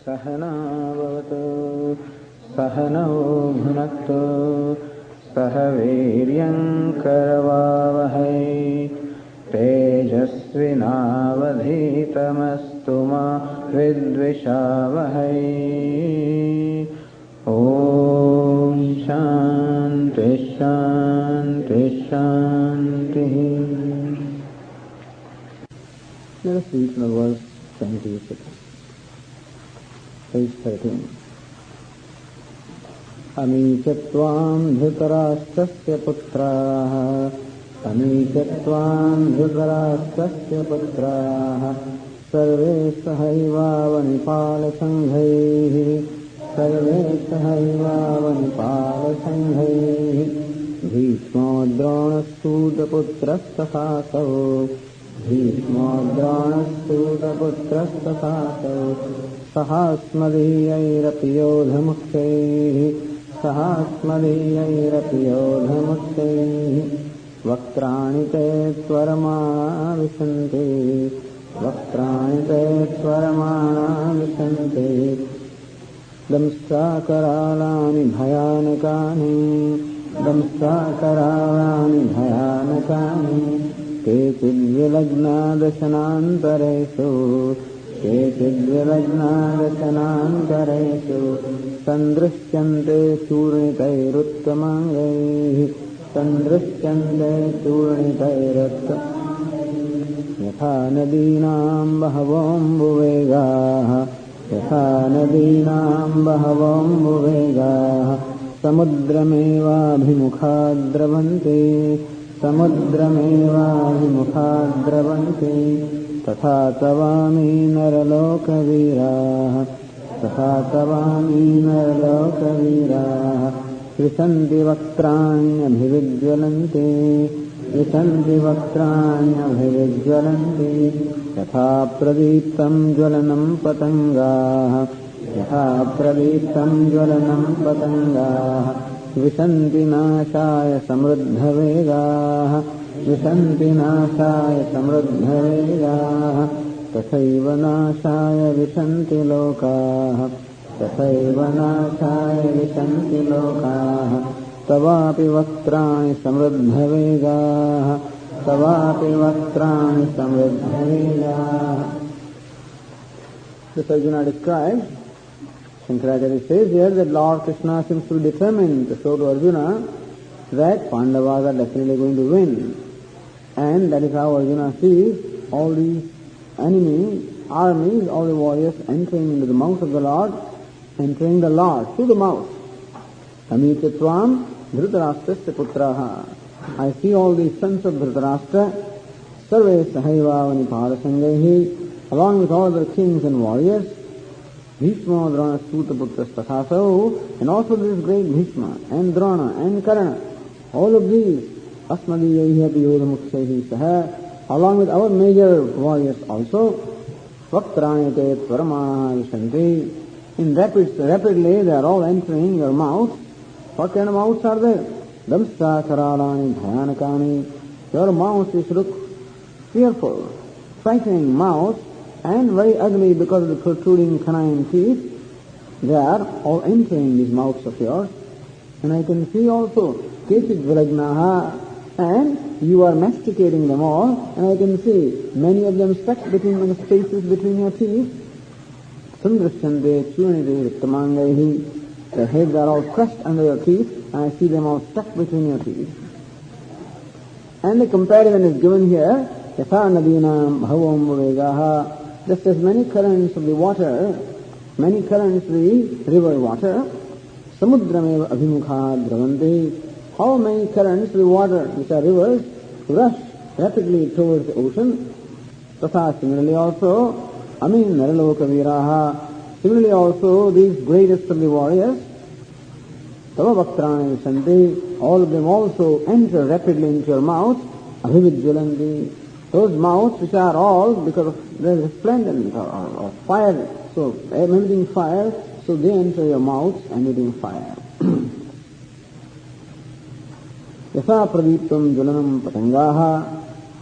सहना भवतु सहनौ भुनक्तु सह वीर्यं करवावहै तेजस्विनावधीतमस्तु मा विद्विषावहै। ॐ शान्ति शान्ति शान्तिः। Let us read from verse 26, page 13. अमीचत्वां धृतराष्ट्रस्य पुत्राः अमीचत्वां धृतराष्ट्रस्य पुत्राः सर्वे सहैवावनिपालसङ्घैः सर्वे सहैवावनिपालसङ्घैः भीष्मो द्रोणस्तूतपुत्रस्तथासौ भीष्मो द्रोणस्तूतपुत्रस्तथासौ सहास्मदीयैरपि योधमुख्यैः सहास्मदीयैरपि योधमुख्यैः वक्त्राणि ते त्वरमाणा विशन्ति वक्त्राणि ते त्वरमाणा विशन्ति दंष्ट्राकरालानि भयानकानि दंष्ट्राकरालानि भयानकानि केचिद्विलग्ना दशनान्तरेषु केचिद्विलग्ना दशनान्तरेषु सन्दृश्यन्ते चूर्णितैरुत्तमाङ्गैः सन्दृश्यन्ते चूर्णितैरुत्तमाङ्गैः यथा नदीनां बहवोऽम्बुवेगाः यथा नदीनां बहवोऽम्बुवेगाः समुद्रमेवाभिमुखा द्रवन्ति समुद्रमेवाभिमुखा द्रवन्ति तथा तवामि नरलोकवीराः तथा तवामि नरलोकवीराः विशन्ति वक्त्राण्यभिविज्वलन्ति विशन्ति वक्त्राण्यभिविज्वलन्ति यथा प्रदीप्तं ज्वलनं पतङ्गाः यथा प्रदीप्तं ज्वलनं पतङ्गाः विशन्ति नाशाय समृद्धवेगाः विशन्ति नाशाय समृद्धवेगाः तथैव नाशाय विशन्ति लोकाः तथैव नाशाय विशन्ति लोकाः तवापि वक्त्राणि समृद्धवेगाः तवापि वक्त्राणि समृद्धवेगाः. This Arjuna describes, Shankaracharya says here that Lord Krishna seems to be determined to show to Arjuna that Pandavas are definitely going to win. And that is how Arjuna sees all these enemy armies, all the warriors entering into the mouth of the Lord, entering the Lord through the mouth. Amichatvam dhritarashtrasya putraha. I see all these sons of Dhritarashtra, sarve sahaivavani parasangaihi, along with all the kings and warriors, Bhishma, Drona, Sutaputras, Tathasau, and also this great Bhishma, and Drona, and Karna, all of these, Asmadiyaihi api yodhamuksaihi saha, along with our major warriors also, Vaktrani te tvaramana vishanti, rapidly they are all entering your mouth. What kind of mouths are there? Damstra karalani bhayanakani. Your mouth is look fearful, frightening mouth, and very ugly because of the protruding canine teeth. They are all entering these mouths of yours. And I can see also, kechid vilagnaha, and you are masticating them all, and I can see many of them stuck between the spaces between your teeth. Sandrishyante chunite rittamangaihi. The heads are all crushed under your teeth, and I see them all stuck between your teeth. And the comparison is given here, yatha nadinam bhavom vegaha, just as many currents of the water, many currents of the river water, samudrameva abhimukha dravanti, how many currents of the water, which are rivers, rush rapidly towards the ocean. Tatha similarly also, naraloka viraha, similarly also these greatest of the warriors, tava bhaktrani visanti, all of them also enter rapidly into your mouth, abhivijjalanti, those mouths which are all because of their resplendent or fire, so emitting fire, so they enter your mouths emitting fire. Yasa pradiptam jvalanam patangaha.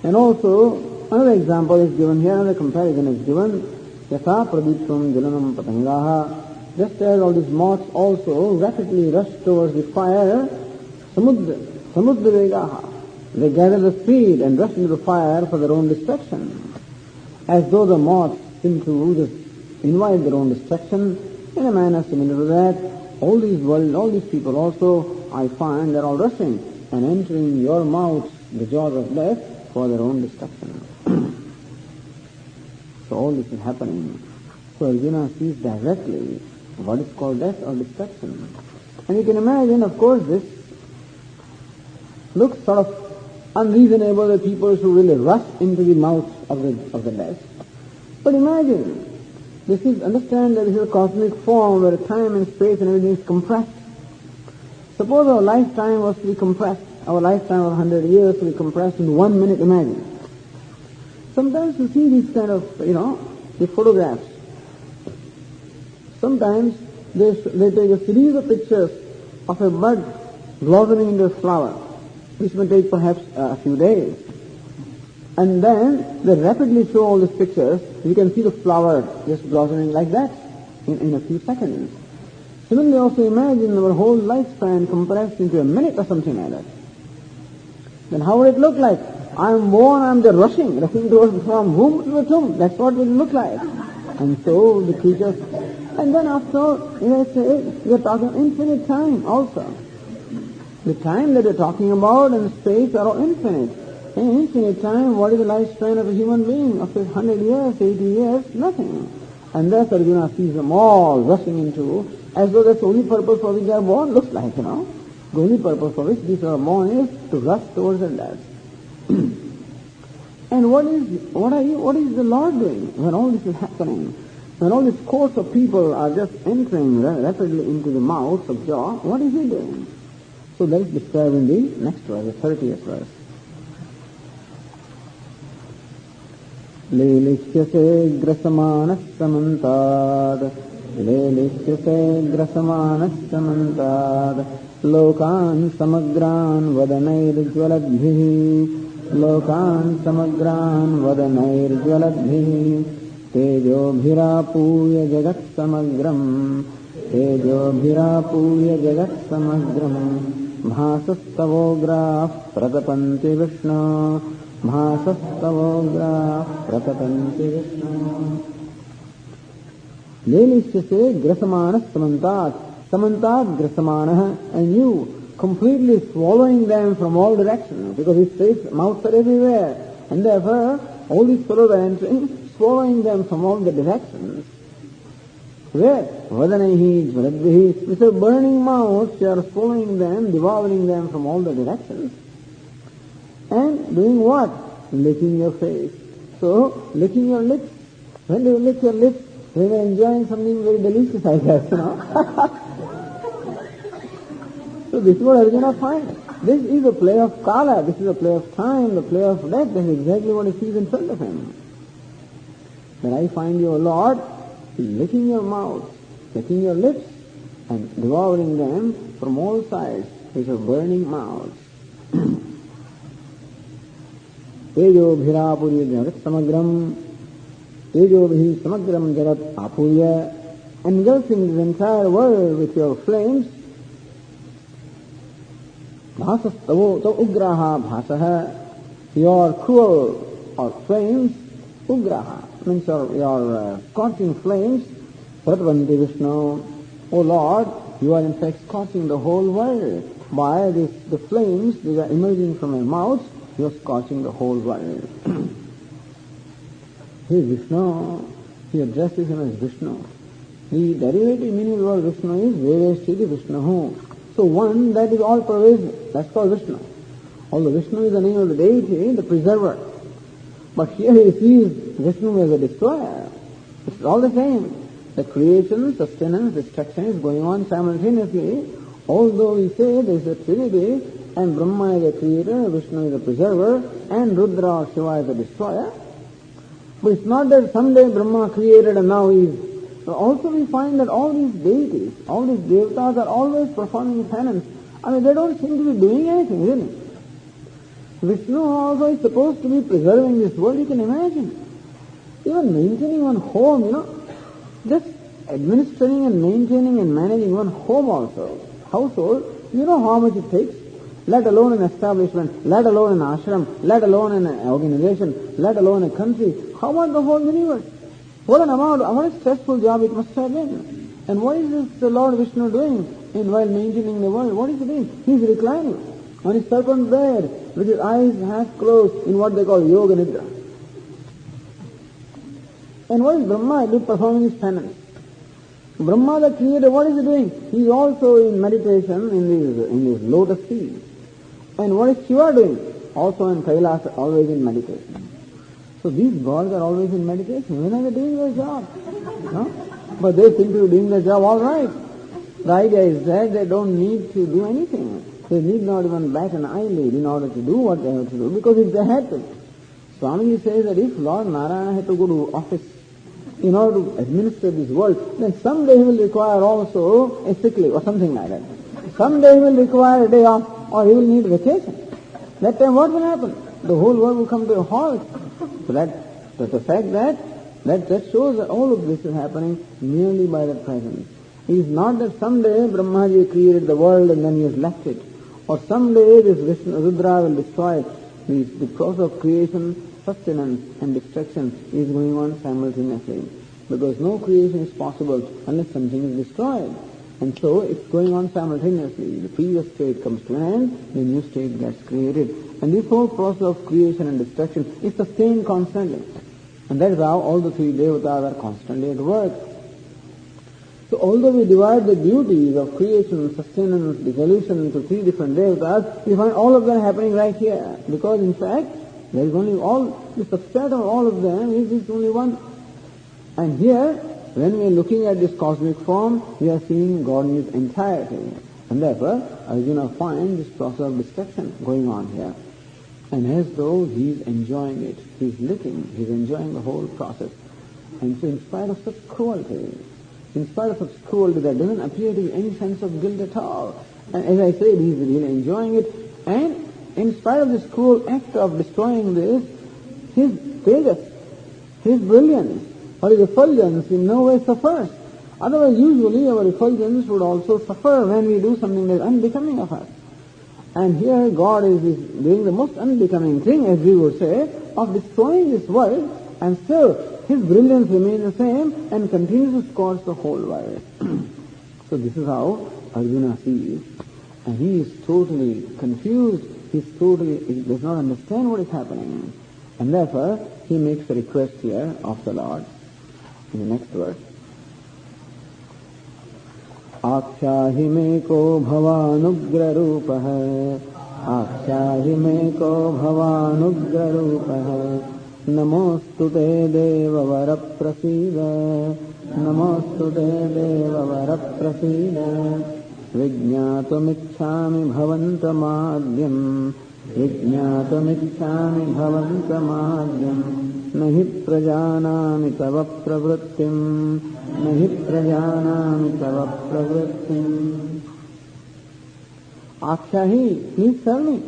And also another example is given here, another comparison is given, Yatha pradiptam jalanam patangaha. Just as all these moths also rapidly rush towards the fire, samudra vegaha. They gather the speed and rush into the fire for their own destruction. As though the moths seem to just invite their own destruction, in a manner similar to that, all these people also, I find, they're all rushing and entering your mouths, the jaws of death, for their own destruction. So all this is happening. So Arjuna sees directly what is called death or destruction. And you can imagine, of course, this looks sort of unreasonable, the people should really rush into the mouth of the death. But imagine, understand that this is a cosmic form where time and space and everything is compressed. Suppose our lifetime was to be compressed, our lifetime of 100 years to be compressed in 1 minute, imagine. Sometimes you see these kind of, the photographs. Sometimes they take a series of pictures of a bud blossoming into a flower, which may take perhaps a few days. And then they rapidly show all these pictures. You can see the flower just blossoming like that in a few seconds. Similarly, also imagine our whole lifespan compressed into a minute or something like that. Then how would it look like? I'm born, I'm just rushing towards from womb to the tomb. That's what it will look like. And so the creatures, and then after all, let's say, we're talking infinite time also. The time that we're talking about and space are all infinite. In infinite time, what is the lifespan of a human being? Of 100 years, 80 years? Nothing. And thus Arjuna sees them all rushing into, as though that's the only purpose for which they are born, looks like, The only purpose for which these are born is to rush towards the death. And what is the Lord doing when all this is happening? When all this course of people are just entering rapidly into the mouths of jaw, what is he doing? So that is described in the next verse, the 30th verse. Lelishyase grasamanas samantad, lelishyase grasamanas samantad, lokan samagran vadanair jvaladbhihi, lokan samagran vadanair jvaladbhihi, tejobhirapuya jagat samagram, tejobhirapuya jagat samagram, bhasastavograh pratapanti Vishnu, bhasastavograh pratapanti Vishnu. Lelishyase grasamanas samantat, samantat grasamanah, and you completely swallowing them from all directions, because his face, mouths are everywhere, and therefore all these fellows are entering, swallowing them from all the directions. Where? Vadanaihi jvaladvihi, with a burning mouth, you are swallowing them, devouring them from all the directions. And doing what? Licking your face. So, licking your lips. When do you lick your lips? When you are enjoying something very delicious, I guess, So this is what Arjuna finds. This is a play of kala, this is a play of time, the play of death. That is exactly what he sees in front of him. That I find you, O Lord, licking your mouth, licking your lips, and devouring them from all sides with your burning mouths. Tejo bhirapuri jagat samagram, tejo bhi samagram jagat apuya, engulfing the entire world with your flames. Bhasastavo to ugraha bhasaha, your cruel or flames, ugraha, means your scorching flames, Pratvanti Vishnu, O Lord, you are in fact scorching the whole world. By the flames that are emerging from your mouth, you are scorching the whole world. He is Vishnu, he addresses him as Vishnu. The derivative meaning of the word Vishnu is Vedeshiti Vishnu. So one that is all pervasive, that's called Vishnu. Although Vishnu is the name of the deity, the preserver. But here he sees Vishnu as a destroyer. It's all the same. The creation, sustenance, destruction is going on simultaneously. Although we say there is a Trinity, and Brahma is the creator, Vishnu is the preserver, and Rudra or Shiva is the destroyer. But it's not that someday Brahma created and now he is. Also we find that all these deities, all these devatas are always performing penance. They don't seem to be doing anything, really. Vishnu also is supposed to be preserving this world, you can imagine. Even maintaining one home, just administering and maintaining and managing one home also, household, you know how much it takes? Let alone an establishment, let alone an ashram, let alone an organization, let alone a country. How about the whole universe? What a stressful job it must have been. And what is this the Lord Vishnu doing while maintaining the world? What is he doing? He is reclining on his serpent bed with his eyes half closed in what they call yoga nidra. And what is Brahma performing his penance? Brahma the creator, what is he doing? He is also in meditation in these lotus feet. And what is Shiva doing? Also in Kailasa, always in meditation. So these gods are always in meditation. When are they doing their job? No? But they seem to be doing their job all right. The idea is that they don't need to do anything. They need not even bat an eyelid in order to do what they have to do, because if they had to. Swamiji says that if Lord Narayana had to go to office in order to administer this world, then someday he will require also a sick leave or something like that. Someday he will require a day off or he will need vacation. That time what will happen? The whole world will come to a halt. So that's the fact that shows that all of this is happening merely by the presence. It is not that someday Brahmaji created the world and then he has left it. Or someday this Rudra will destroy it. The process of creation, sustenance and destruction is going on simultaneously. Because no creation is possible unless something is destroyed. And so it's going on simultaneously. The previous state comes to an end, the new state gets created. And this whole process of creation and destruction is sustained constantly. And that is how all the three devatas are constantly at work. So although we divide the duties of creation, sustenance, dissolution into three different devatas, we find all of them happening right here. Because in fact, there is only the substratum of all of them is this only one. And here, when we are looking at this cosmic form, we are seeing God in His entirety. And therefore, Arjuna finds this process of destruction going on here. And as though he is enjoying it, he is licking, he is enjoying the whole process. And so in spite of such cruelty, there doesn't appear to be any sense of guilt at all. And as I said, he is really enjoying it. And in spite of this cruel act of destroying this, his tejas, his brilliance, or his effulgence in no way suffers. Otherwise, usually our effulgence would also suffer when we do something that is unbecoming of us. And here God is doing the most unbecoming thing, as we would say, of destroying this world, and still his brilliance remains the same and continues to scorch the whole world. So this is how Arjuna sees. And he is totally confused. He does not understand what is happening. And therefore, he makes a request here of the Lord in the next verse. आख्याहि मे को भवानुग्ररूपः आख्याहि मे को भवानुग्ररूपः नमोऽस्तु ते देववरप्रसीद नमोऽस्तु ते देववरप्रसीद विज्ञातुमिच्छामि भवन्तमाद्यम् विज्ञातुमिच्छामि भवन्तमाद्यम् न हि प्रजानामि तव प्रवृत्तिम् न हि प्रजानामि तव प्रवृत्तिम् Akshahi, please tell me.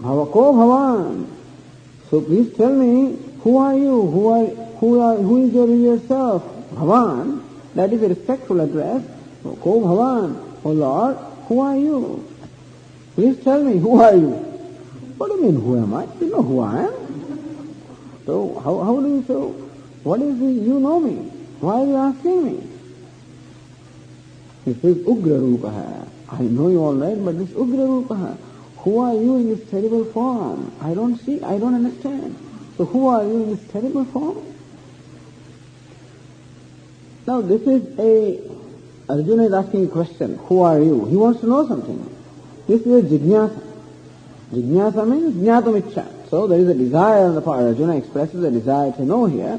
Bhavako Bhavan. So please tell me, who are you? Who is your real self? Bhavan, that is a respectful address. Ko Bhavan, O Lord, who are you? Please tell me, who are you? What do you mean, who am I? You know who I am. So how do you so? What is it? You know me. Why are you asking me? He says, Ugra Rupaha. I know you all right, but this Ugra Rupaha, who are you in this terrible form? I don't understand. So who are you in this terrible form? Now this is Arjuna is asking a question. Who are you? He wants to know something. This is a jignasa. Jignasa means jnatamicha. So there is a desire on the part. Arjuna expresses a desire to know here.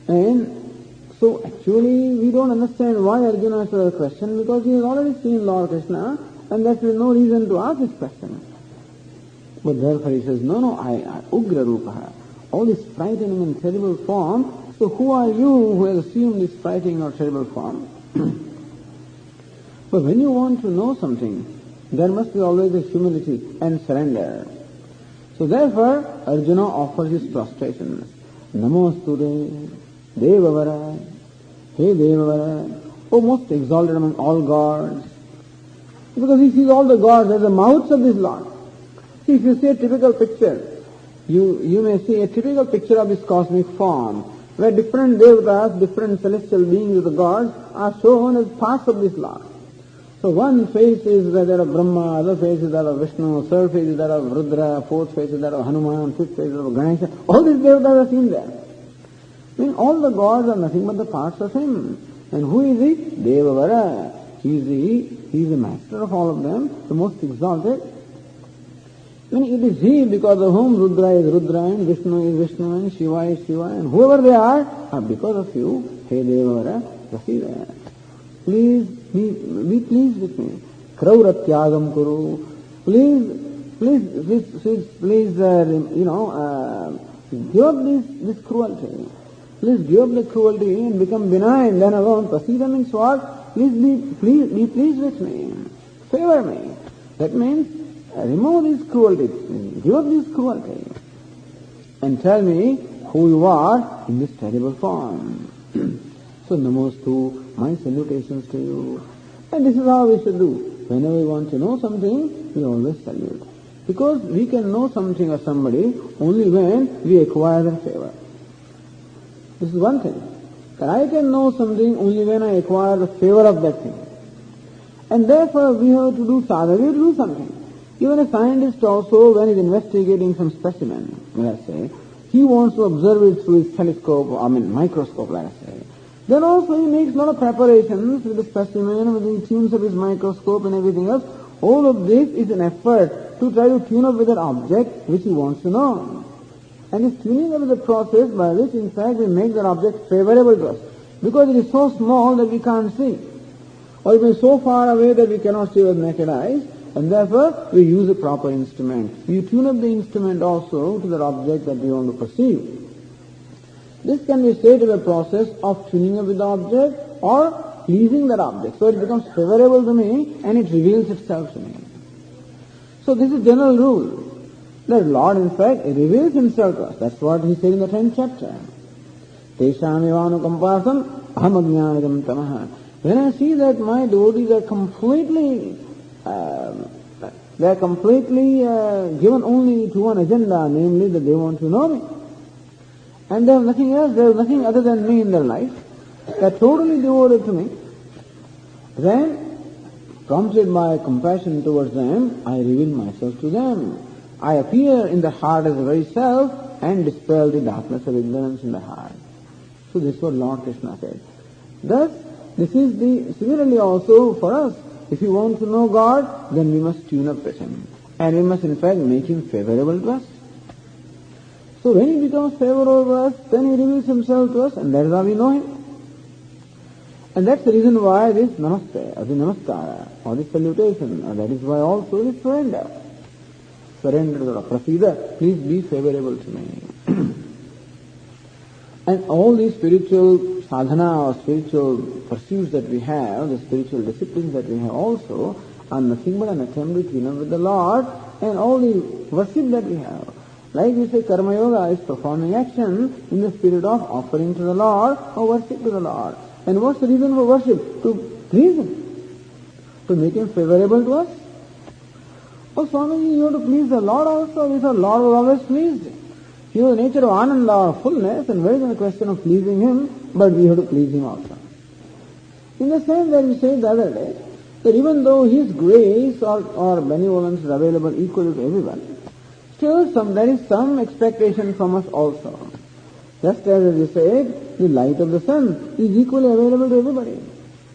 And so actually we don't understand why Arjuna asked the question, because he has already seen Lord Krishna and there is no reason to ask this question. But therefore he says, no, I Ugra Rupaha. All this frightening and terrible form. So who are you who has assumed this frightening or terrible form? But when you want to know something, there must be always a humility and surrender. So therefore Arjuna offers his prostration. Namosture Devavara. Hey Devavara, O most exalted among all gods. Because he sees all the gods as the mouths of this Lord. See, if you see a typical picture, you may see a typical picture of this cosmic form, where different devatas, different celestial beings of the gods are shown as parts of this Lord. So one face is that of Brahma, other face is that of Vishnu, third face is that of Rudra, fourth face is that of Hanuman, fifth face is that of Ganesha. All these devatas are seen there. I mean, all the gods are nothing but the parts of him. And who is he? Devavara. He is the master of all of them, the most exalted. I mean, it is he because of whom Rudra is Rudra and Vishnu is Vishnu and Shiva is Shiva and whoever they are because of you. Hey Devavara, Prasida. Please be pleased with me. Krauratyagam kuru. Please, give up this cruelty. Please give up the cruelty and become benign. Then alone, Prasida means what? Please be pleased with me. Favor me. That means remove this cruelty. Give up this cruelty. And tell me who you are in this terrible form. So Namostu, my salutations to you. And this is how we should do. Whenever we want to know something, we always salute. Because we can know something of somebody only when we acquire their favor. This is one thing. That I can know something only when I acquire the favor of that thing. And therefore we have to do sadhana, we have to do something. Even a scientist also, when he is investigating some specimen, let us say, he wants to observe it through his telescope, microscope, let us say. Then also he makes a lot of preparations with the specimen, with the tunes of his microscope and everything else. All of this is an effort to try to tune up with that object which he wants to know. And this tuning up is a process by which, in fact, we make that object favorable to us. Because it is so small that we can't see. Or it is so far away that we cannot see with naked eyes. And therefore, we use a proper instrument. We tune up the instrument also to that object that we want to perceive. This can be said to be a process of tuning up with the object or pleasing that object. So it becomes favorable to me and it reveals itself to me. So this is general rule. The Lord, in fact, reveals himself to us. That's what he said in the 10th chapter. Tesham evanukampasam aham ajñānidam tamaha. When I see that my devotees are completely given only to one agenda, namely that they want to know me. And they have nothing else, they have nothing other than me in their life. They are totally devoted to me. Then, prompted by compassion towards them, I reveal myself to them. I appear in the heart as the very self and dispel the darkness of ignorance in the heart. So this is what Lord Krishna said. Thus, this is similarly also for us. If you want to know God, then we must tune up with him. And we must in fact make him favorable to us. So when he becomes favorable to us, then he reveals himself to us and that is how we know him. And that's the reason why this namaste, or the namaskara, or the salutation, or that is why also this surrender. Surrender to the Prasida, please be favorable to me. And all these spiritual sadhana or spiritual pursuits that we have, the spiritual disciplines that we have also, are nothing but an attempt to tune up with the Lord and all the worship that we have. Like we say, Karma Yoga is performing action in the spirit of offering to the Lord or worship to the Lord. And what's the reason for worship? To please him. To make him favorable to us. Oh, Swamiji, you have to please the Lord also. We thought Lord was always pleased. He was the nature of Ananda or fullness, and where is the question of pleasing him, but we have to please him also. In the same way we said the other day, that even though his grace or benevolence is available equally to everyone, still there is some expectation from us also. Just as we said, the light of the sun is equally available to everybody.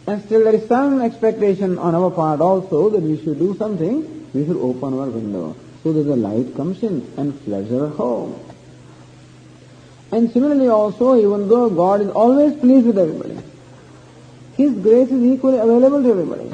And still there is some expectation on our part also that we should do something. We should open our window so that the light comes in and floods our home. And similarly also, even though God is always pleased with everybody, his grace is equally available to everybody.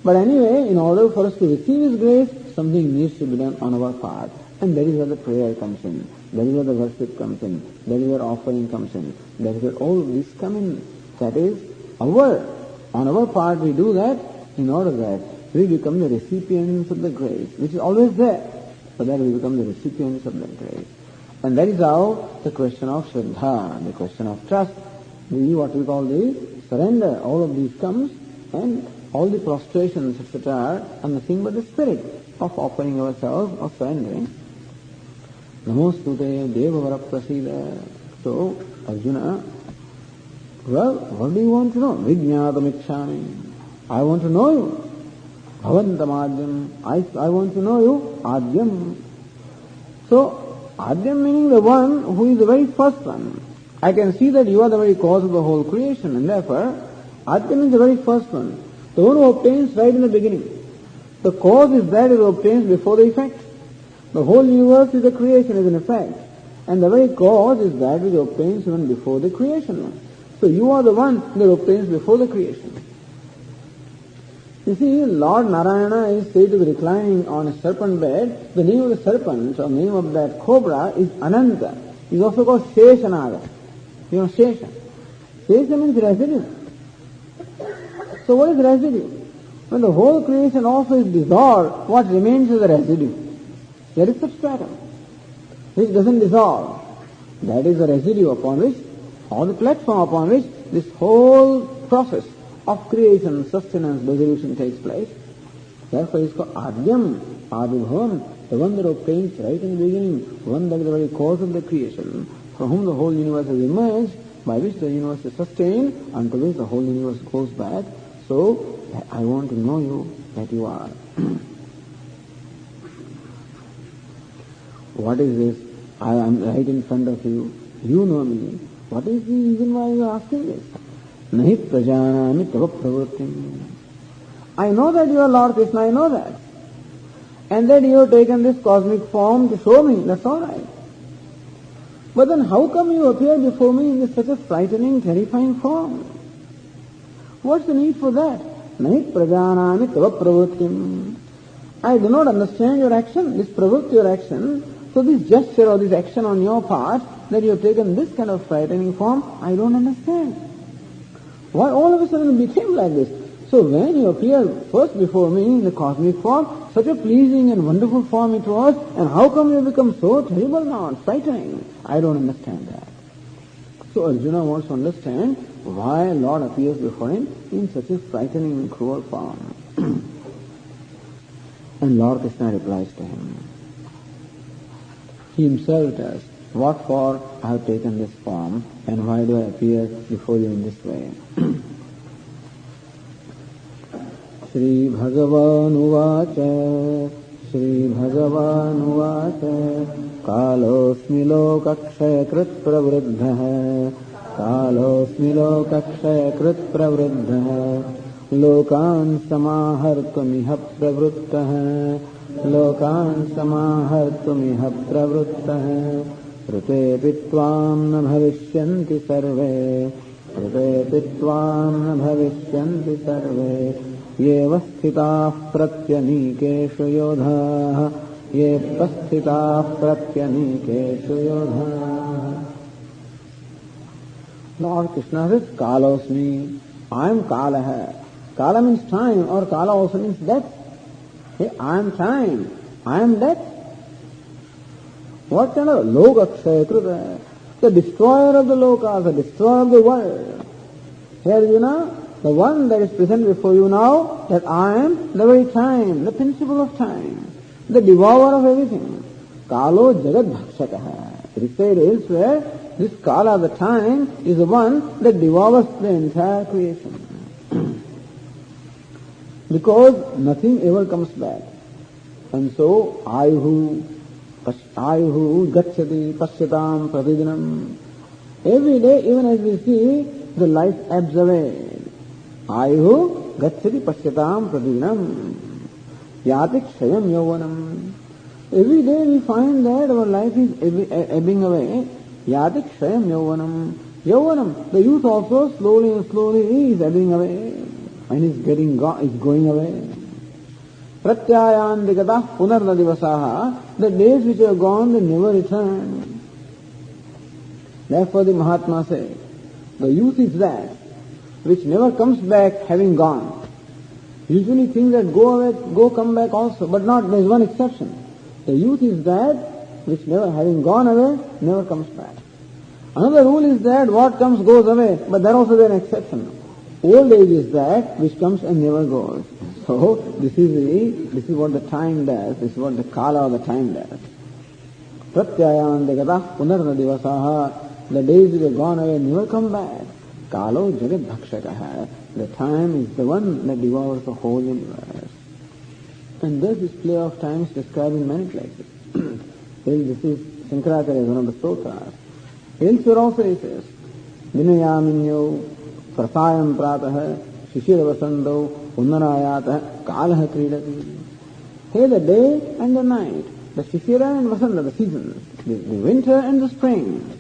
But anyway, in order for us to receive his grace, something needs to be done on our part. And that is where the prayer comes in. That is where the worship comes in. That is where offering comes in. That is where all this comes in. That is on our part we do that in order that we become the recipients of the grace, which is always there, so that we become the recipients of that grace. And that is how the question of Shraddha, the question of trust, what we call the surrender, all of these comes, and all the prostrations, etc., are nothing but the spirit of offering ourselves, of surrendering. Namostute Devavara Prasida. So, Arjuna, well, what do you want to know? Vijñātamikṣāmi. I want to know you. Bhavantam Adyam. I want to know you. Adyam. So, Adyam meaning the one who is the very first one. I can see that you are the very cause of the whole creation, and therefore, Adyam is the very first one. The one who obtains right in the beginning. The cause is that it obtains before the effect. The whole universe is a creation, is an effect. And the very cause is that which obtains even before the creation. So you are the one that obtains before the creation. You see, Lord Narayana is said to be reclining on a serpent bed. The name of the serpent, or name of that cobra, is Ananta. It is also called Sheshanaga. You know, Shesha. Shesha means residue. So what is residue? When the whole creation also is dissolved, what remains is the residue. There is substratum, which doesn't dissolve. That is the residue upon which, or the platform upon which, this whole process of creation, sustenance, dissolution takes place. Therefore it is called Adyam, Adibhavam, the one that obtains right in the beginning, one that is the very cause of the creation, from whom the whole universe has emerged, by which the universe is sustained, unto which the whole universe goes back. So, I want to know you, that you are. What is this? I am right in front of you. You know me. What is the reason why you are asking this? Nahi prajanami tava pravrittim. I know that you are Lord Krishna, I know that. And that you have taken this cosmic form to show me, that's all right. But then how come you appear before me in this such a frightening, terrifying form? What's the need for that? Nahi prajanami tava pravrittim. I do not understand your action, this pravritti, your action. So this gesture or this action on your part, that you have taken this kind of frightening form, I don't understand. Why all of a sudden it became like this? So when you appeared first before me in the cosmic form, such a pleasing and wonderful form it was, and how come you become so terrible now and frightening? I don't understand that. So Arjuna wants to understand why Lord appears before him in such a frightening and cruel form. And Lord Krishna replies to him. He himself tells, what for I have taken this form and why do I appear before you in this way? Shri Bhagavan Uvacha Shri Bhagavan Uvacha Kalosmi Lokakshaya Krit Pravriddha Kalosmi Lokakshaya Krit Pravriddha Lokan Samahartamiha Pravrittah Lokan Samahartamiha Pravrittah Rute Pitvam Na Bhavishyanti Sarve Rute Pitvam Na Bhavishyanti Sarve Ye Vasthitah Pratyanikeshu Yodha Ye Vasthitah Pratyanikeshu Yodha. Lord Krishna says, Kalosmi, I am Kala. Kala means time, or Kala also means death. Hey, I am time, I am death. What kind of Lokakshaya Kruta? The destroyer of the lokas, the destroyer of the world. Here you know, the one that is present before you now, that I am the very time, the principle of time, the devourer of everything. Kalo Jagad Bhakshakaha. It is said elsewhere, this Kala, the time, is the one that devours the entire creation. Because nothing ever comes back. And so, Ayuhu Gacchati Pasyatam Pratidinam. Every day, even as we see, the life ebbs away. Ayuhu Gacchati Pasyatam Pratidinam. Yatik Shayam Yovanam. Every day we find that our life is ebbing away. Yatik Shayam Yovanam. Yovanam, the youth also slowly and slowly is ebbing away and is going away. Pratyayan Digatah Punarna Divasaha, the days which are gone, they never return. Therefore the Mahatma says, the youth is that which never comes back having gone. Usually things that go away, come back also, but not, there is one exception. The youth is that which never, having gone away, never comes back. Another rule is that what comes goes away, but there also is an exception. Old age is that which comes and never goes. So this is what the time does. This is what the kala of the time does. Pratyayan degatah punarna divasaha. The days which have gone away never come back. Kalo jagat bhakshakaha. The time is the one that devours the whole universe. And thus this play of time is described in many places. This is Shankaracharya, one of the sutras. Elsewhere also he says, Vinayaminyo prasayam pratah shishirvasando unnarayatah kalah kridati. Here the day and the night, the shishira and vasanta, the seasons, the winter and the spring.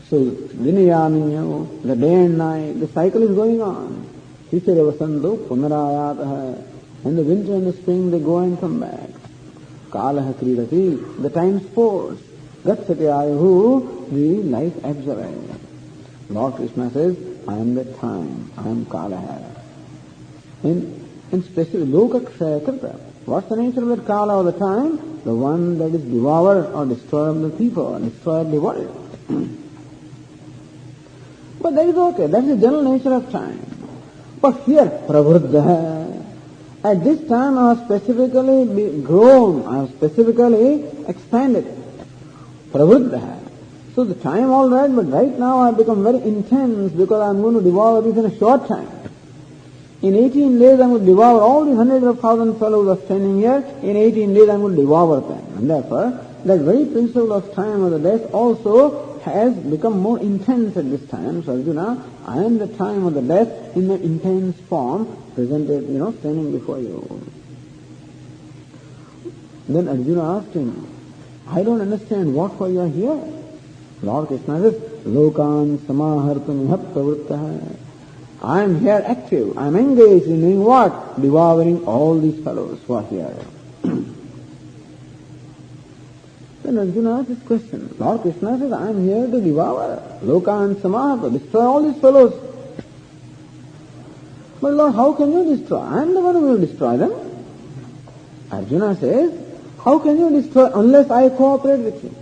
So Vinayaminyo, the day and night, the cycle is going on. Shishirvasando unnarayatah. And the winter and the spring they go and come back. Kalah kridati, the time sports. Gatsati ayuhu, the life ebbs away. Lord Krishna says, I am the time, I am Kalaha. In specific, Lokakshaya Krita. What's the nature of that Kala of the time? The one that is devourer or destroyer of the people, or destroyer of the world. But that is okay, that's the general nature of time. But here, Pravruddha. At this time I have specifically grown, I have specifically expanded. Pravruddha. So the time all right, but right now I have become very intense because I am going to devour this in a short time. In 18 days I am going to devour all these hundreds of thousands fellows who are standing here. In 18 days I am going to devour them. And therefore, that very principle of time of the death also has become more intense at this time. So Arjuna, I am the time of the death in the intense form presented, standing before you. Then Arjuna asked him, I don't understand what for you are here. Lord Krishna says, Lokan samahartam iha pravruttah. I am here active. I am engaged in doing what? Devouring all these fellows who are here. Then Arjuna asked this question. Lord Krishna says, I am here to devour. Lokan samahartam, destroy all these fellows. But Lord, how can you destroy? I am the one who will destroy them. Arjuna says, how can you destroy unless I cooperate with you?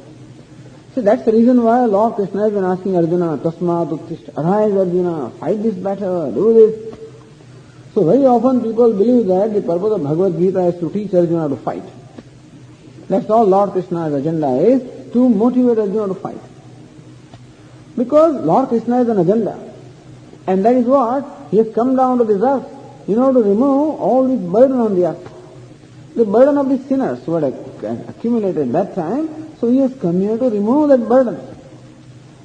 So that's the reason why Lord Krishna has been asking Arjuna, Tasmat Uttishta, arise Arjuna, fight this battle, do this. So very often people believe that the purpose of Bhagavad Gītā is to teach Arjuna to fight. That's all Lord Krishna's agenda is, to motivate Arjuna to fight. Because Lord Krishna is an agenda. And that is what? He has come down to this earth in order to remove all this burden on the earth. The burden of the sinners who had accumulated that time, so he has come here to remove that burden.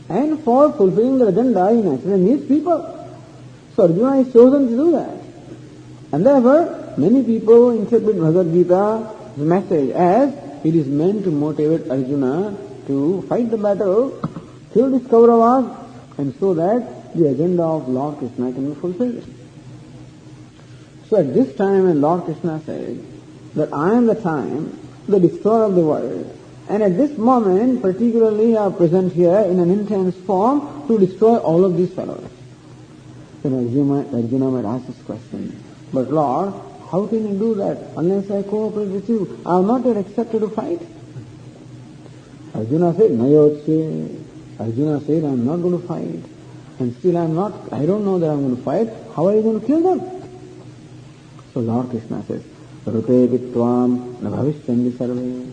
And for fulfilling the agenda, he naturally needs people. So Arjuna is chosen to do that. And therefore, many people interpret Bhagavad Gīta's message as it is meant to motivate Arjuna to fight the battle, kill this Kauravas, and so that the agenda of Lord Krishna can be fulfilled. So at this time when Lord Krishna said that I am the time, the destroyer of the world, and at this moment particularly I am present here in an intense form to destroy all of these fellows. Then Arjuna might ask this question, but Lord, how can you do that unless I cooperate with you? I have not yet accepted to fight. Arjuna said, Nayotse. Arjuna said, I am not going to fight. And still I don't know that I am going to fight. How are you going to kill them? So Lord Krishna says, Rute vitvam na bhavishyandi sarve.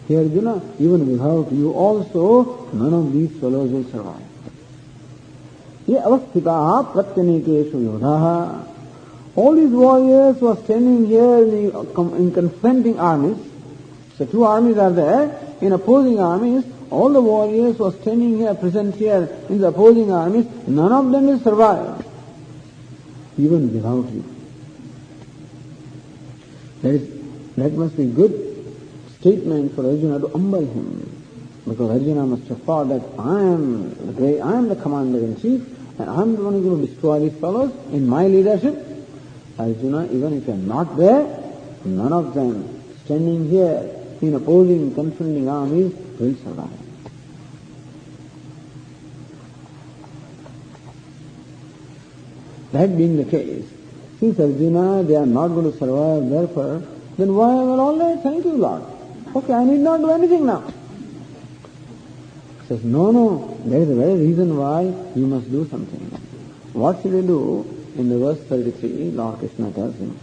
Here Arjuna, even without you also, none of these fellows will survive. Ye avasthitaha pratyanikeshu yodhaha. All these warriors who are standing here in confronting armies, so two armies are there, in opposing armies, all the warriors who are standing here, present here in the opposing armies, none of them will survive, even without you. That must be good statement for Arjuna to humble him, because Arjuna must have thought that I am the commander-in-chief, and I am the one who is going to destroy these fellows in my leadership. Arjuna, even if you are not there, none of them standing here in opposing, confronting armies will survive. That being the case, since Arjuna, they are not going to survive, therefore, then why, well, all right, thank you, Lord. Okay, I need not do anything now. He says, no, there is a very reason why you must do something. What should he do? In the verse 33, Lord Krishna tells him,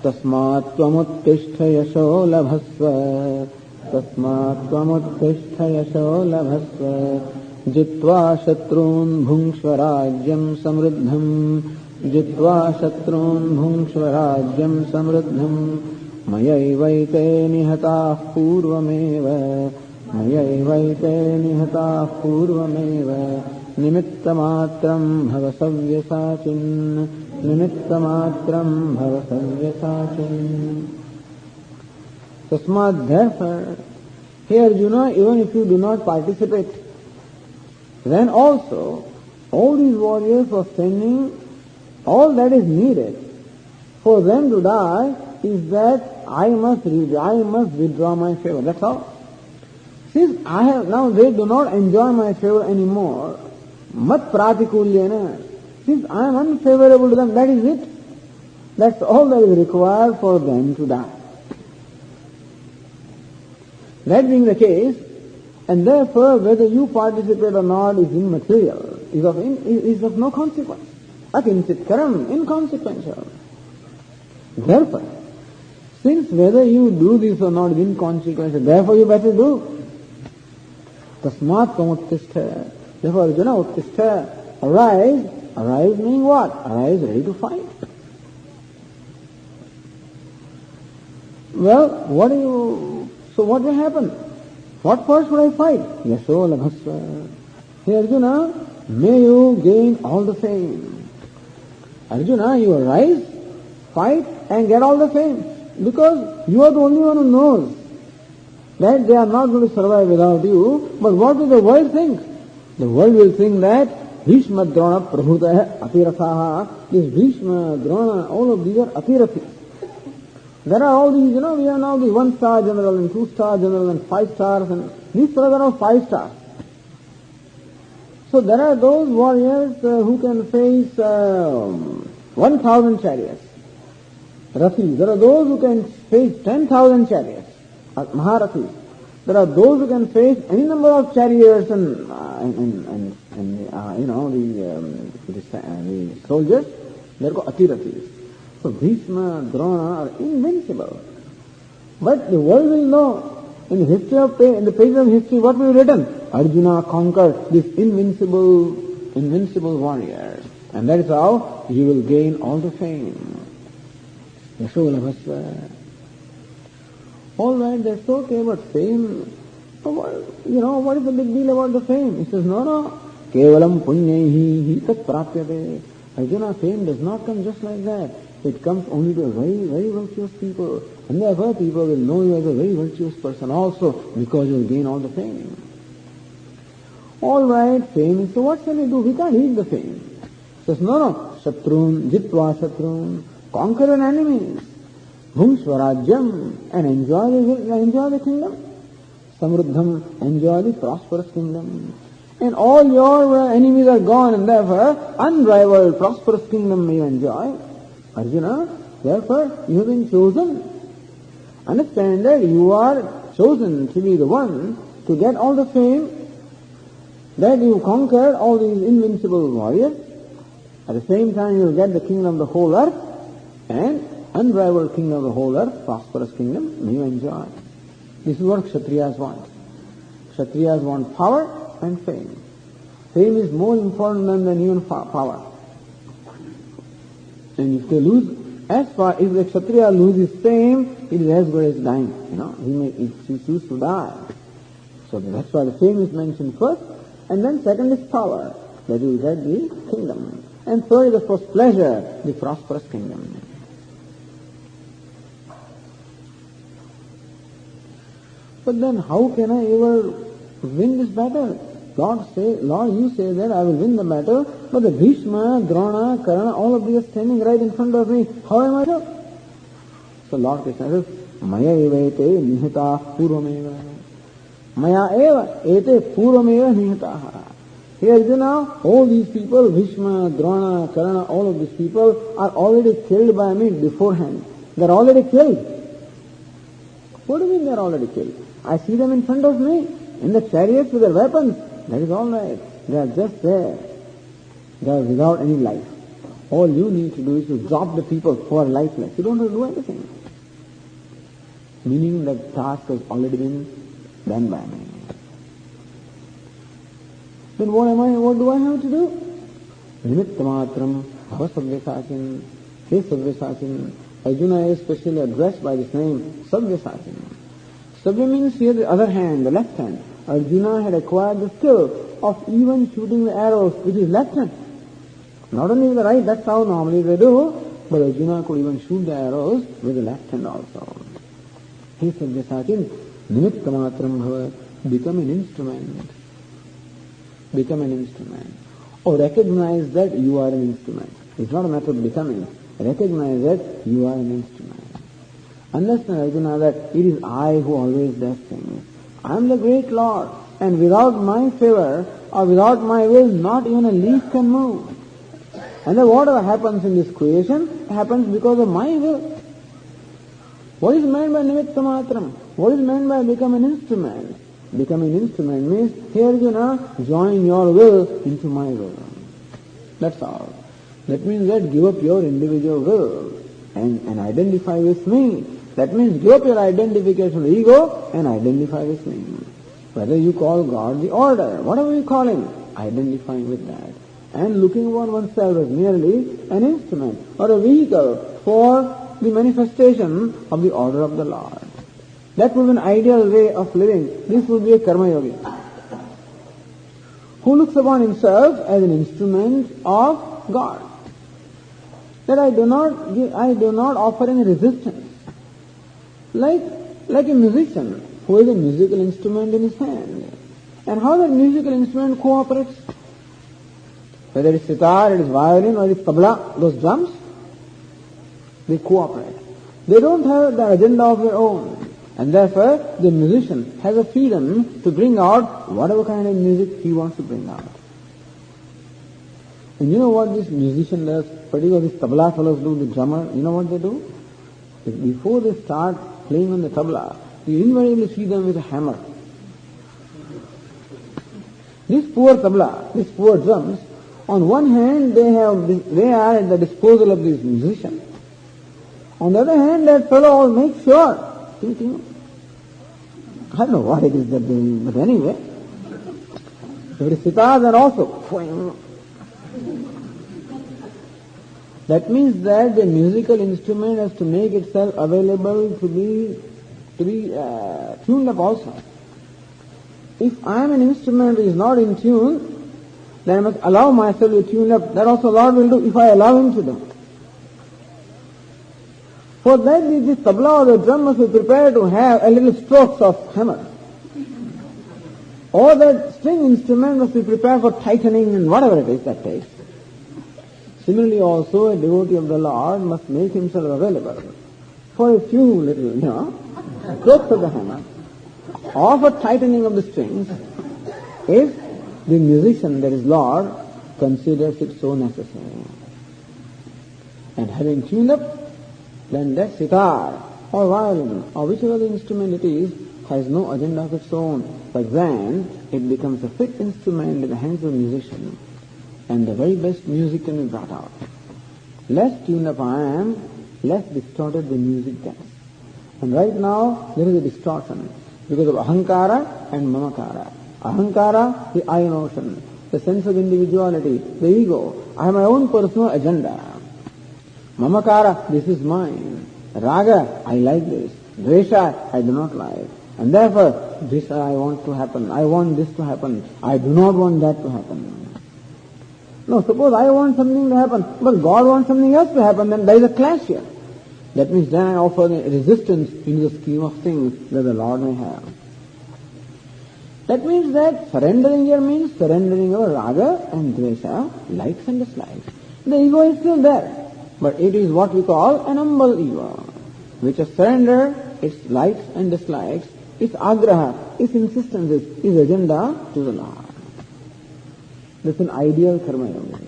Tasmat tvamuttishta yasho labhasva, Tasmat tvamuttishta yasho labhasva, Jitva shatrun bhungshvarajyam samruddham, Jitva shatrun bhungshvarajyam samruddham, Mayaivaite nihatah purvameva, Mayaivaite nihatah purvameva, Nimittamatram bhavasavya Nimittamatram bhavasavya. Tasmad, therefore, here Arjuna, even if you do not participate, then also all these warriors were sending all that is needed for them to die is that I must withdraw my favor. That's all. Since now they do not enjoy my favor anymore, mat pratikulyena, since I am unfavorable to them, that is it. That's all that is required for them to die. That being the case, and therefore whether you participate or not is immaterial, is of no consequence. Akinchit karam, inconsequential. Therefore, since whether you do this or not is inconsequential, therefore you better do. Tasmat tvamuttishta. Therefore, Arjuna, uttishta, arise. Arise meaning what? Arise ready to fight. Well, so what will happen? What first would I fight? Yasho labhasva. Hey Arjuna, may you gain all the fame. Arjuna, you arise, fight and get all the fame. Because you are the only one who knows that they are not going to survive without you. But what will the world think? The world will think that Bhishma, Drona, Prabhuta, Atirasaha, this Bhishma, Drona, all of these are Atirathis. There are all these, we have now the 1-star general and 2-star general and 5 stars and these fellows are all 5 stars. So there are those warriors who can face 1,000 chariots. Rathis. There are those who can face 10,000 chariots. Maharathis. There are those who can face any number of chariots and the soldiers. They are called Atirathis. So Bhishma, Drona are invincible. But the world will know in the pages of history what will be written. Arjuna conquered this invincible warrior. And that is how he will gain all the fame. Yasholabhasva. All right, that's okay, but fame, what is the big deal about the fame? He says, no, kevalam punyaihi tat prapyate. Arjuna, fame does not come just like that. It comes only to very, very virtuous people. And therefore people will know you as a very virtuous person also because you will gain all the fame. All right, fame. So what shall we do? We can't eat the fame. He says, no, shatrun, jitva shatrun, conquer your enemies. Bhung swarajyam, and enjoy the kingdom. Samruddham, enjoy the prosperous kingdom. And all your enemies are gone and therefore unrivaled prosperous kingdom may you enjoy. Arjuna, therefore you have been chosen. Understand that you are chosen to be the one to get all the fame, that you conquered all these invincible warriors. At the same time you will get the kingdom of the whole earth and unrivaled kingdom of the whole earth, prosperous kingdom, may you enjoy. This is what Kshatriyas want. Kshatriyas want power and fame. Fame is more important than even power. And if they lose, if the Kshatriya loses fame, it is as good as dying. He may choose to die. So that's why the fame is mentioned first, and then second is power, that you get the kingdom. And third is of course pleasure, the prosperous kingdom. But then how can I ever win this battle? Lord, you say that I will win the battle, but the Bhishma, Drona, Karna, all of these are standing right in front of me. How am I to? So Lord Krishna says, Maya eva ete nihita purvameva. Maya eva ete purvameva nihitaha. Here Arjuna, all these people, Bhishma, Drona, Karna, all of these people are already killed by me beforehand. They are already killed. What do you mean they are already killed? I see them in front of me, in the chariots with their weapons. That is all right. They are just there. They are without any life. All you need to do is to drop the people who are lifeless. You don't have to do anything. Meaning that task has already been done by me. Then what do I have to do? Nimittamatram bhava savyasachin. Hey savyasachin. Arjuna is specially addressed by this name, savyasachin. Savya means here the other hand, the left hand. Arjuna had acquired the skill of even shooting the arrows with his left hand. Not only with the right, that's how normally they do, but Arjuna could even shoot the arrows with the left hand also. He said, Sakin, nimittamatram bhava, become an instrument. Become an instrument. Or recognize that you are an instrument. It's not a matter of becoming. Recognize that you are an instrument. Understand, Arjuna, that it is I who always does things. I am the great Lord, and without my favor or without my will, not even a leaf can move. And then whatever happens in this creation happens because of my will. What is meant by nimittamatram? What is meant by become an instrument? Become an instrument means, here Arjuna, join your will into my will. That's all. That means that give up your individual will and identify with me. That means give up your identification with ego and identify with me. Whether you call God the order, whatever you call him, identifying with that. And looking upon oneself as merely an instrument or a vehicle for the manifestation of the order of the Lord. That would be an ideal way of living. This would be a karma yogi, who looks upon himself as an instrument of God. That I do not offer any resistance. Like a musician who has a musical instrument in his hand. And how that musical instrument cooperates? Whether it's sitar, it is violin, or it's tabla, those drums, they cooperate. They don't have the agenda of their own. And therefore, the musician has a freedom to bring out whatever kind of music he wants to bring out. And you know what this musician does, particularly these tabla fellows do, the drummer, you know what they do? Before they start playing on the tabla, you invariably see them with a hammer. These poor tabla, these poor drums, on one hand they are at the disposal of this musician. On the other hand, that fellow makes sure. I don't know what it is they're doing, but anyway. There is sitars and also. That means that the musical instrument has to make itself available to be tuned up also. If I am an instrument which is not in tune, then I must allow myself to tune up. That also Lord will do if I allow him to do. For that, this tabla or the drum must be prepared to have a little strokes of hammer. Or that string instrument must be prepared for tightening and whatever it is that takes. Similarly also, a devotee of the Lord must make himself available for a few little, strokes of the hammer, or for tightening of the strings, if the musician, that is Lord, considers it so necessary. And having tuned up, then that sitar or violin or whichever the instrument it is has no agenda of its own, but then it becomes a fit instrument in the hands of the musician, and the very best music can be brought out. Less tuned up I am, less distorted the music gets. And right now there is a distortion because of ahankara and mamakara. Ahankara, the I notion, the sense of individuality, the ego. I have my own personal agenda. Mamakara, this is mine. Raga, I like this. Dvesha, I do not like. And therefore, this I want to happen. I want this to happen. I do not want that to happen. No, suppose I want something to happen, but God wants something else to happen, then there is a clash here. That means then I offer a resistance into the scheme of things that the Lord may have. That means that surrendering here means surrendering our raga and dvesha, likes and dislikes. The ego is still there, but it is what we call an humble ego, which is surrender its likes and dislikes, its agraha, its insistences, its agenda to the Lord. That's an ideal karma yoga.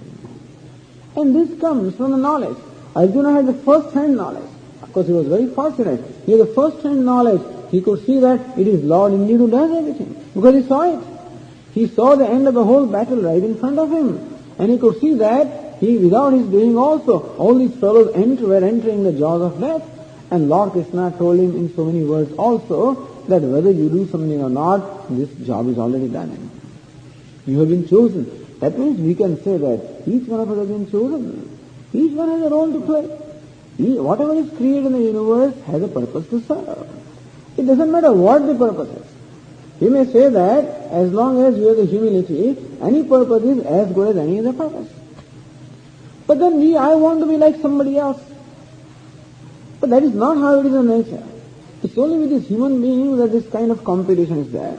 And this comes from the knowledge. Arjuna had the first-hand knowledge. Of course, he was very fortunate. He had the first-hand knowledge he could see that it is Lord indeed who does everything, because he saw it. He saw the end of the whole battle right in front of him, and he could see that without his doing also, all these fellows were entering the jaws of death. And Lord Krishna told him in so many words also that whether you do something or not, this job is already done. You have been chosen. That means we can say that each one of us has been chosen. Each one has a role to play. Whatever is created in the universe has a purpose to serve. It doesn't matter what the purpose is. You may say that as long as you have the humility, any purpose is as good as any other purpose. But then I want to be like somebody else. But that is not how it is in nature. It's only with this human being that this kind of competition is there.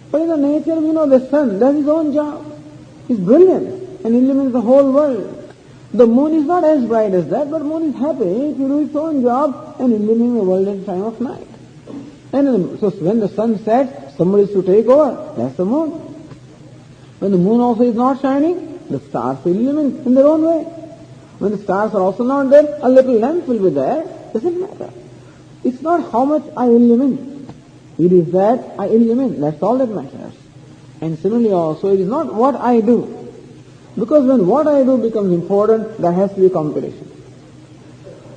But in the nature, the sun does his own job. He's brilliant and illumines the whole world. The moon is not as bright as that, but moon is happy to do its own job and illumine the world at the time of night. And so when the sun sets, somebody is to take over. That's the moon. When the moon also is not shining, the stars will illumine in their own way. When the stars are also not there, a little lamp will be there. Doesn't matter. It's not how much I illumine. It is that I illumine. That's all that matters. And similarly also, it is not what I do. Because when what I do becomes important, there has to be competition.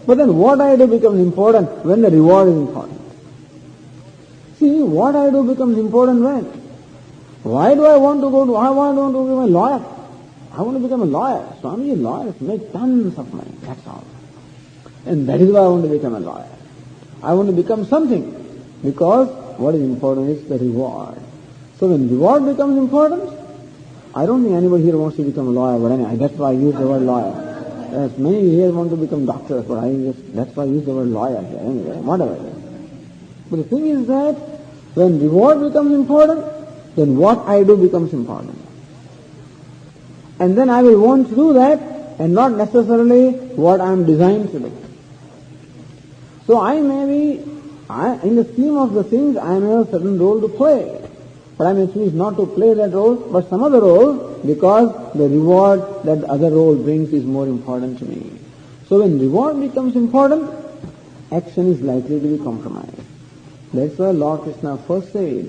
But then what I do becomes important when the reward is important. See, what I do becomes important when? Why do I want to become a lawyer? I want to become a lawyer. Swamiji, lawyers make tons of money. That's all. And that is why I want to become a lawyer. I want to become something. Because what is important is the reward. So when reward becomes important, I don't think anybody here wants to become a lawyer, but anyway, that's why I use the word lawyer. There's many here want to become doctors, but that's why I use the word lawyer here. Anyway, whatever it is. But the thing is that when reward becomes important, then what I do becomes important. And then I will want to do that and not necessarily what I am designed to do. So I may be, in the scheme of the things, I may have a certain role to play. But I may choose not to play that role, but some other role, because the reward that the other role brings is more important to me. So when reward becomes important, action is likely to be compromised. That's why Lord Krishna first said,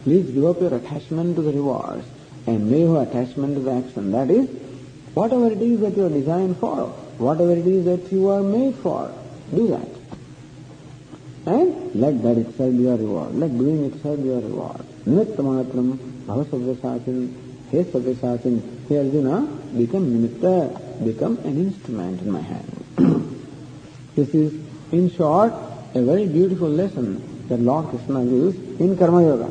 please give up your attachment to the rewards and make your attachment to the action. That is, whatever it is that you are designed for, whatever it is that you are made for, do that. And let that itself be your reward. Let doing itself be your reward. Nimittamatram bhava sabhyasachin, he sabhyasachin, he Arjuna, become nimitta, become an instrument in my hand. This is, in short, a very beautiful lesson that Lord Krishna gives in Karma Yoga.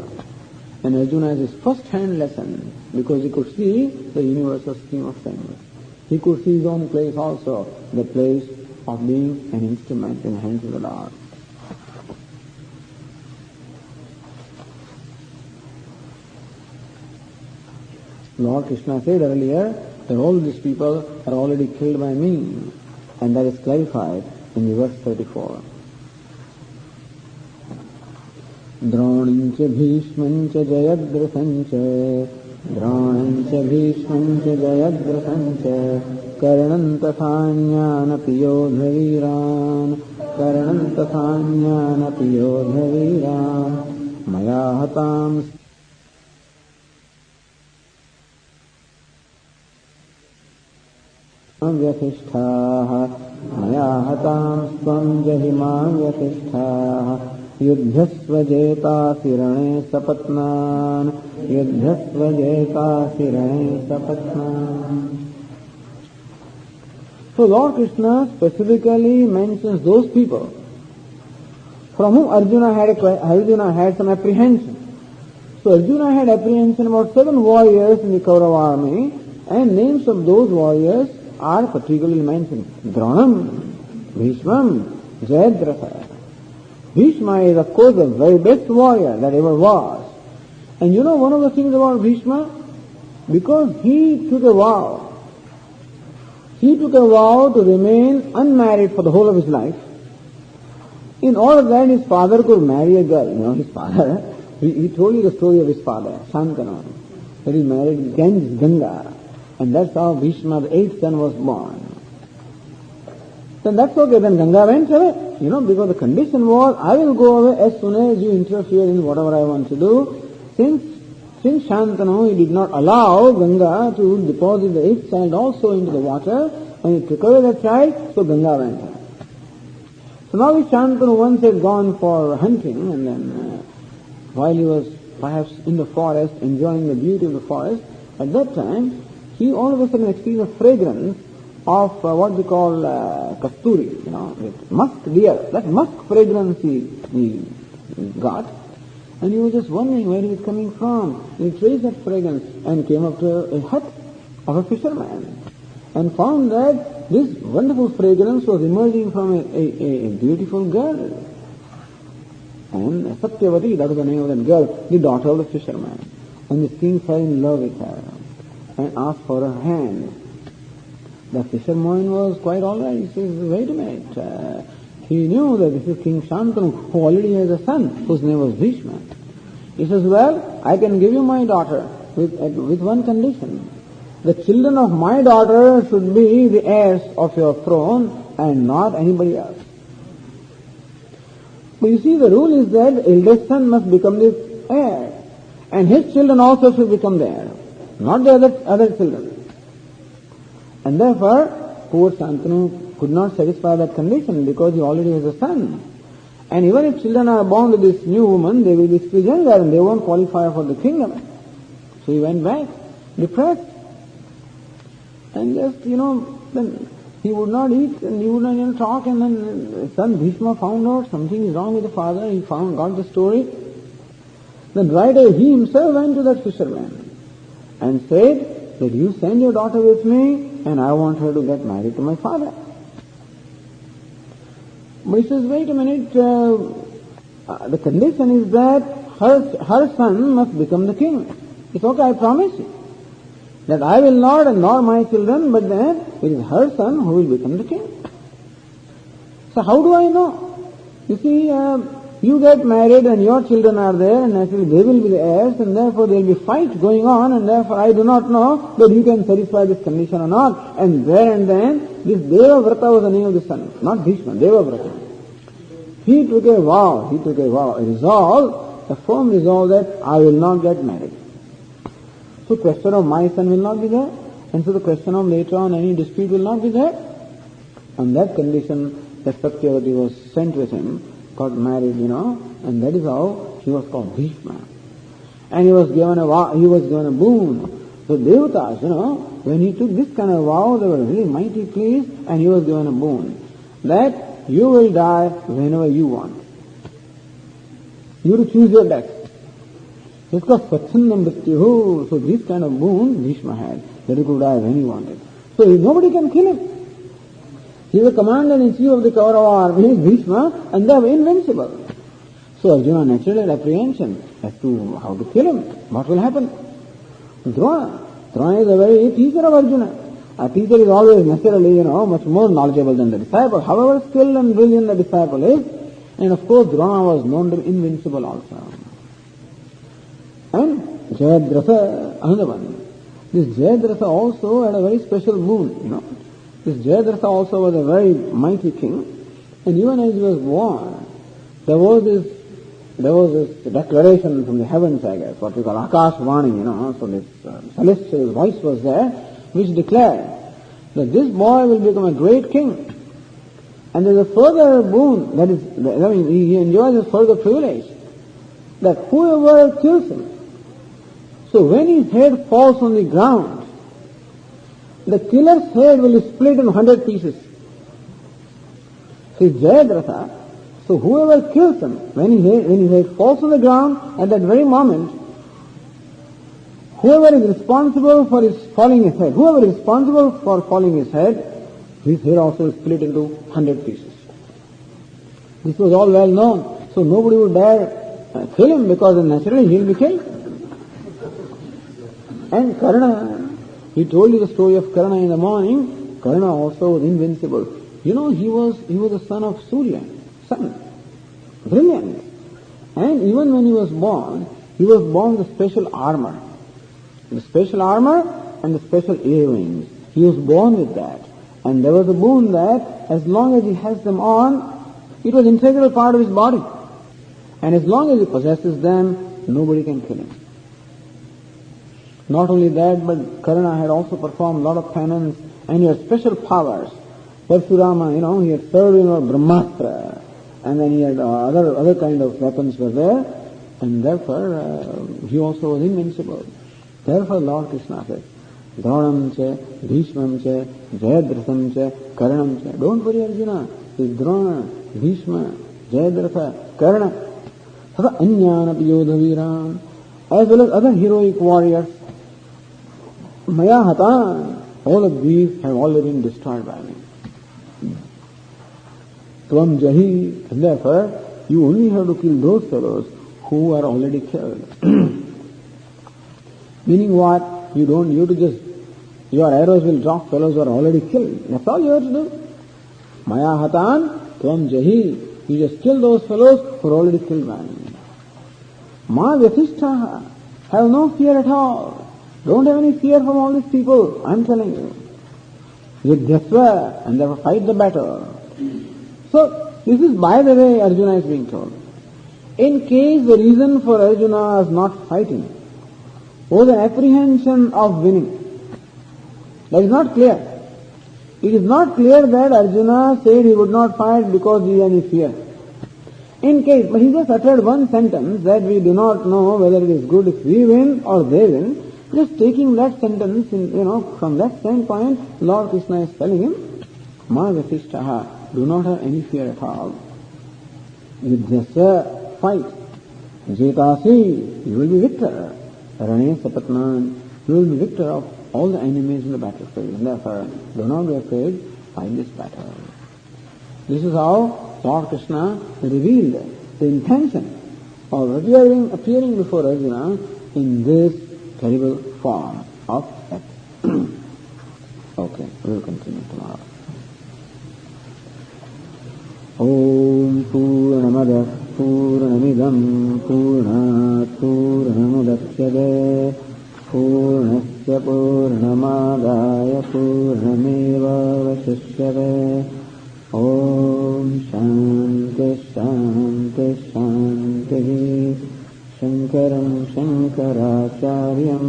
And Arjuna has his first-hand lesson because he could see the universal scheme of things. He could see his own place also, the place of being an instrument in the hands of the Lord. Lord Krishna said earlier that all these people are already killed by me, and that is clarified in verse 34. Dronam cha bhishmam cha jayadrathan cha Dronam cha bhishmam cha jayadrathan cha Karnam tathanyanapi yodhaviran Karnam tathanyanapi yodhaviran Maya hatam व्यतिष्ठाः मया हतां स्वं जहिमां व्यतिष्ठाः युध्यस्व जेतासि रणे सपत्नान् युध्यस्व जेतासि रणे सपत्नान्. So Lord Krishna specifically mentions those people from whom Arjuna had some apprehension. So Arjuna had apprehension about 7 warriors in the Kaurava army, and names of those warriors are particularly mentioned. Dronam, Bhishmam, Jayadratha. Bhishma is of course the very best warrior that ever was. And you know one of the things about Bhishma? Because he took a vow. He took a vow to remain unmarried for the whole of his life. In order that his father could marry a girl. You know his father, he told you the story of his father, Shantanu, that he married Ganga. And that's how Bhishma, the 8th son, was born. Then that's okay, then Ganga went away. because the condition was, I will go away as soon as you interfere in whatever I want to do. Since Shantanu, he did not allow Ganga to deposit the eighth child also into the water, and he took away that child, so Ganga went away. So now if Shantanu once had gone for hunting, and then while he was perhaps in the forest, enjoying the beauty of the forest, at that time, he all of a sudden experienced a fragrance of what we call kasturi, with musk deer. That musk fragrance he got, and he was just wondering where it was coming from. He traced that fragrance and came up to a hut of a fisherman and found that this wonderful fragrance was emerging from a beautiful girl. And Satyavati, that was the name of that girl, the daughter of the fisherman. And the king fell in love with her and asked for her hand. The fisherman was quite all right. He says, wait a minute. He knew that this is King Shantanu, who already has a son, whose name was Bhishma. He says, well, I can give you my daughter with one condition. The children of my daughter should be the heirs of your throne and not anybody else. But you see, the rule is that the eldest son must become the heir, and his children also should become the heir, not the other children. And therefore, poor Shantanu could not satisfy that condition because he already has a son. And even if children are born to this new woman, they will be still younger and they won't qualify for the kingdom. So he went back, depressed. And just, then he would not eat and he would not even talk, and then his son Bhishma found out something is wrong with the father. He got the story. Then right away he himself went to that fisherman and said that you send your daughter with me and I want her to get married to my father. But he says, wait a minute, the condition is that her son must become the king. It's okay, I promise you that I will not and nor my children, but then it is her son who will become the king. So how do I know? You see, you get married and your children are there and naturally they will be the heirs, and therefore there will be fight going on, and therefore I do not know that you can satisfy this condition or not. And there and then, this Deva Vrata was the name of the son, not Bhishma, Deva Vrata. He took a vow, a resolve, a firm resolve that I will not get married. So question of my son will not be there, and so the question of later on any dispute will not be there. On that condition, the Satyavati was sent with him, got married, and that is how he was called Bhishma. And he was given a boon. So Devatas, when he took this kind of vow, they were really mighty pleased, and he was given a boon that you will die whenever you want. You have to choose your death. It's called Swachanda Mrityu. So this kind of boon Bhishma had, that he could die when he wanted. So nobody can kill him. He is the commander-in-chief of the Kaurava army, Bhishma, and they are invincible. So Arjuna naturally had apprehension as to how to kill him, what will happen. Drona is a very teacher of Arjuna. A teacher is always necessarily, much more knowledgeable than the disciple, however skilled and brilliant the disciple is. And of course Drona was known to be invincible also. And Jayadratha, another one. This Jayadratha also had a very special boon, This Jayadratha also was a very mighty king, and even as he was born, there was this declaration from the heavens, I guess, what we call Akashvani, so this celestial voice was there, which declared that this boy will become a great king. And there is a further boon, he enjoys a further privilege, that whoever kills him, so when his head falls on the ground, the killer's head will split in 100 pieces. So it's Jayadratha. So whoever kills him, when his head falls on the ground, at that very moment, whoever is responsible for falling his head, his head also is split into 100 pieces. This was all well known. So nobody would dare kill him because naturally he will be killed. And Karna, he told you the story of Karna in the morning. Karna also was invincible. He was the son of Surya, brilliant. And even when he was born with special armor. The special armor and the special earrings. He was born with that. And there was a boon that as long as he has them on, It was an integral part of his body. And as long as he possesses them, nobody can kill him. Not only that, but Karna had also performed a lot of penance and he had special powers. Parshurama, he had served Brahmastra, and then he had other kind of weapons were there, and therefore he also was invincible. Therefore Lord Krishna says, Dronam cha, Bhishmam cha, Jayadratha cha, Karanam cha. Don't worry, Arjuna. It's Drona, Bhishma, Jayadratha, Karna. Tata Anyana Piyodhaviran, as well as other heroic warriors. Maya Hatan. All of these have already been destroyed by me. Tvam Jahi. And therefore, you only have to kill those fellows who are already killed. Meaning what? You have to just, your arrows will drop fellows who are already killed. That's all you have to do. Maya Hatan, Tvam Jahi. You just kill those fellows who are already killed by me. Ma Vyatishtaha. Have no fear at all. Don't have any fear from all these people. I'm telling you. Yudhyasva, and therefore fight the battle. So, this is by the way Arjuna is being told. In case the reason for Arjuna's not fighting was an apprehension of winning, that is not clear. It is not clear that Arjuna said he would not fight because he had any fear. In case, but he just uttered one sentence that we do not know whether it is good if we win or they win. Just taking that sentence, from that standpoint, Lord Krishna is telling him, Ma Vyatishtaha, do not have any fear at all. Yudhyasya, fight. Jetasi, you will be victor. Rane Sapatnan, you will be victor of all the enemies in the battlefield. And therefore, do not be afraid, fight this battle. This is how Lord Krishna revealed the intention of appearing before Arjuna in this terrible form of death. Okay, we will continue tomorrow. Om Purnamada Purnamidam Purnat Purnamudachyate Purnasya Purnamadaya Purnameva Vasishyate. Om Shanti Shanti Shanti. Shankaram Shankaracharyam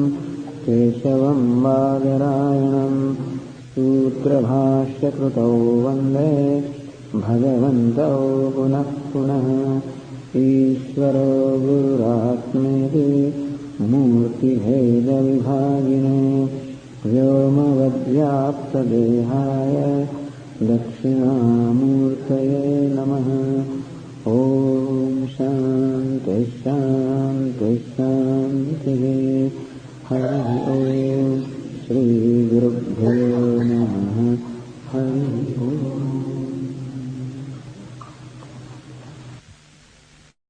Keshavam Vagarayanam Sutrabhashya Krutau Vande Bhagavantau Punah Punah Ishvaro Guratmeti Murti Bheda Vibhagine Vyoma Vadyapta Dehaya Dakshinamurtaye Namaha. Om Shanti Shanti Shanti. Hari Om Shri Gurubhyo Namaha.